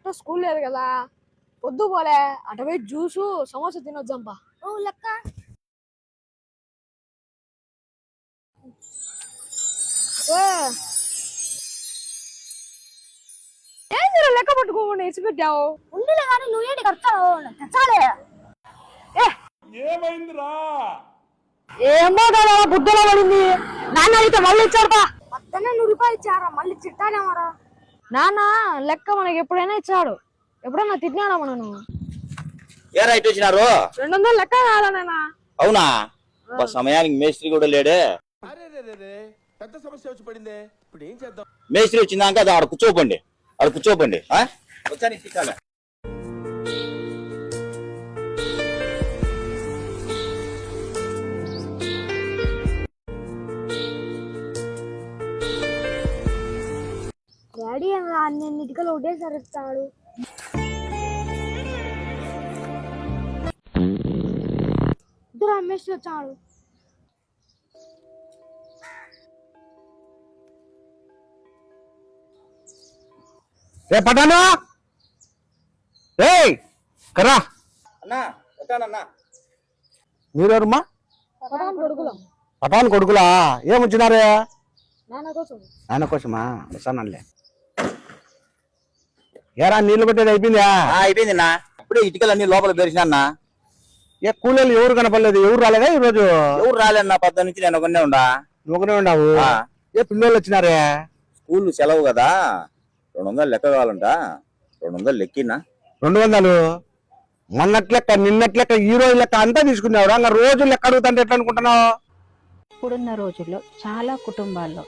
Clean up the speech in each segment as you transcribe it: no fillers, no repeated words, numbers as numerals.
ఎట్టో స్కూల్ లేదు కదా, పొద్దు పోలే అటవే జ్యూసు సమోసా తినొద్దాంపా. లెక్క ఏంది లెక్క పట్టుకోకుండా ఇచ్చిపెట్టావు? ఉండిలే కానీ నువ్వేంటి కడతావు తెచ్చాలే. ఏమైందిరా? ఏమో కదా బుద్ధలో పడింది. నాన్న అయితే మళ్ళీ ఇచ్చాడుపా. మొత్తనే 100 రూపాయలు ఇచ్చారా, మళ్ళీ చిట్టానేమరా? నాన్న లెక్క మనకి ఎప్పుడైనా ఇచ్చాడు, ఎప్పుడన్నా తిట్టినాడా మనను? ఏ రైట్ వచ్చినారు? 200 లెక్క కాదా నాన్న? అవునా? సమయానికి మేస్త్రి కూడా లేడే. పెద్ద సమస్య వచ్చి పడిందే, ఇప్పుడు ఏం చేద్దాం? మేస్త్రి వచ్చిందాక అది ఆడ కూర్చోపండి, వచ్చాను ఇచ్చాలే. డాడీ అన్ని ఇటుకలు ఒకటేసారి ఇస్తాడు. ఇద్దరు అమ్మేసి వచ్చాడు. రే పటాను, ఏయ్ కరా అన్నా వచ్చానన్నా. మీరెవరమ్మా? కొడుకులం పటాన్ కొడుకులా? ఏమొచ్చినారే? నాన్న కోసం. ఆయన కోసమా? వస్తానంలే. ఏరా నీళ్లు పెట్టేది అయిపోయిందా? అయిపోయింది అన్నా, ఇప్పుడే ఇటుకలు అన్ని లోపల పేరిసిన అన్నా. ఏ కూలీలు ఎవరు కనపడలేదు? ఎవరు రాలేదా ఈ రోజు? ఎవరు రాలేన్నా, పొద్దు నుంచి నేను ఒకనే ఉండా. నువ్వు ఒకనే ఉన్నావు? ఏ పిల్లలు వచ్చినారే? స్కూల్ సెలవు కదా, 200 లెక్క కావాలంట. 200 లెక్కినా. 200? మొన్నట్ లెక్క, నిన్నట్ లెక్క, ఈ రోజు లెక్క అంతా తీసుకున్నావు. ఇంకా రోజు లెక్క అడుగుతుంటే ఎట్లా అనుకుంటున్నావు? ఇప్పుడున్న రోజుల్లో చాలా కుటుంబాల్లో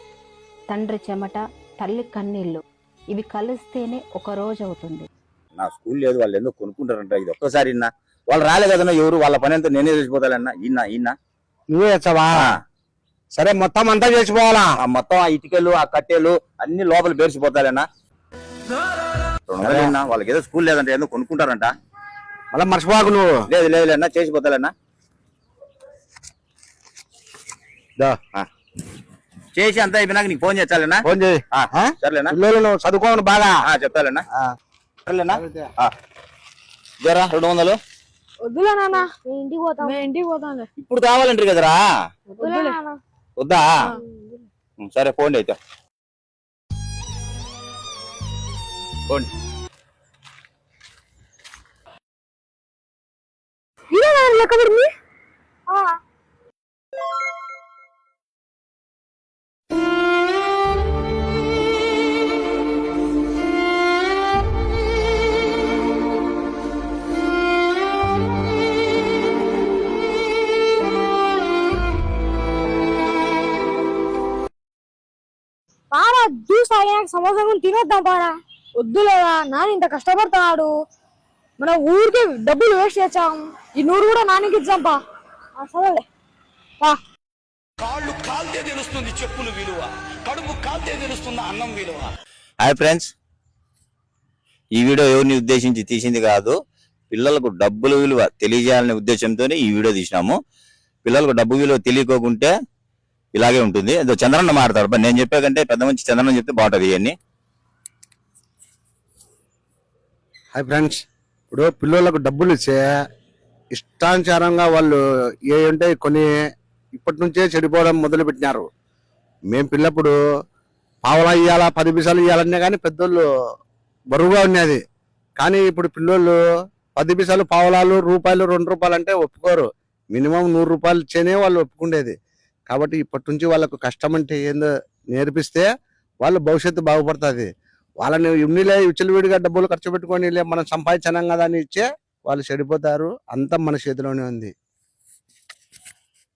తండ్రి చెమట, తల్లి కన్నీళ్లు ఇవి కలిస్తేనే ఒక రోజు అవుతుంది. నా స్కూల్ లేదు, వాళ్ళు ఎందుకు కొనుక్కుంటారంట. ఇది ఒక్కసారి ఇన్నా, వాళ్ళు రాలే కదన్నా. ఎవరు వాళ్ళ పని అంతా నేనే చేసిపోతానన్నా. ఇన్నా నువ్వే చేస్తావా? సరే మొత్తం అంతా చేసిపోవాలా? మొత్తం ఆ ఇటుకలు, ఆ కట్టెలు అన్ని లోపల పేర్చిపోతాలన్నా. 200 వాళ్ళకి ఏదో స్కూల్ లేదంటే ఏదో కొనుక్కుంటారంట. మళ్ళీ మర్చిపోకు నువ్వు. లేదన్నా, చేసిపోతాలన్నా. చేసి అంతా అయిపోయినాక నీకు ఫోన్ చేస్తాలన్నా. ఫోన్ చేయి. సరేలేనా? పిల్లలు నువ్వు చదువుకోను బాగా. చెప్తాలన్నా. సరేలేనా? జరా 200 వద్దులే నాన్న, నేను ఇంటికి పోతాం. మేము ఇంటికి పోతాంలే. ఇప్పుడు కావాలంటారు కదరా? వద్దులే నాన్న. వద్దా? సరే ఫోన్ అయితే ఫోన్. లెక్క పడింది. పారా జ్యూస్ తాగాక సమోసా తినొద్దాం పారా. వద్దులేదా నాన్న, ఇంత కష్టపడతాడు, మనం ఊరికే డబ్బులు వేస్ట్ చేసాం. ఈ 100 కూడా నాన్నకి ఇచ్చాంపా. సరేలే. కాళ్ళు కాల్తే తెలుస్తుంది చెప్పులు విలువ, కడుపు కాల్తే తెలుస్తుంది అన్నం విలువ. హాయ్ ఫ్రెండ్స్, ఈ వీడియో ఎవరిని ఉద్దేశించి తీసింది కాదు, పిల్లలకు డబ్బుల విలువ తెలియజేయాలనే ఉద్దేశంతోనే ఈ వీడియో తీసినాము. పిల్లలకు డబ్బు విలువ తెలియకోకుంటే ఇలాగే ఉంటుంది. ఏదో చంద్రన్న మాడతాడు, నేను చెప్పే కంటే పెద్ద మంచి చంద్రన్న చెప్తే బాగుంటుంది. ఇవన్నీ హాయ్ ఫ్రెండ్స్, ఇప్పుడు పిల్లలకు డబ్బులు ఇచ్చే ఇష్టానుసారంగా వాళ్ళు ఏ ఉంటే కొన్ని ఇప్పటి నుంచే చెడిపోవడం మొదలు పెట్టినారు. మేము పిల్లప్పుడు పావలా ఇవ్వాలా, 10 పైసలు ఇవ్వాలనే కానీ పెద్దోళ్ళు బరువుగా ఉన్నది. కానీ ఇప్పుడు పిల్లోళ్ళు 10 పైసలు, పావలాలు, రూపాయలు, 2 రూపాయలు అంటే ఒప్పుకోరు. మినిమం 100 రూపాయలు ఇచ్చేనే వాళ్ళు ఒప్పుకుండేది. కాబట్టి ఇప్పటి నుంచి వాళ్ళకు కష్టం అంటే ఏందో నేర్పిస్తే వాళ్ళు భవిష్యత్తు బాగుపడుతుంది. వాళ్ళని ఉన్నిలే విచ్చలవిడిగా డబ్బులు ఖర్చు పెట్టుకొని మనం సంపాదించాం కదా అని ఇచ్చే వాళ్ళు చెడిపోతారు. అంతా మన చేతిలోనే ఉంది.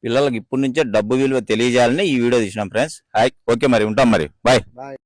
పిల్లలకు ఇప్పటి నుంచే డబ్బు విలువ తెలియజేయాలని ఈ వీడియో తీసినాం ఫ్రెండ్స్. హాయ్, ఓకే మరి ఉంటాం, మరి బాయ్.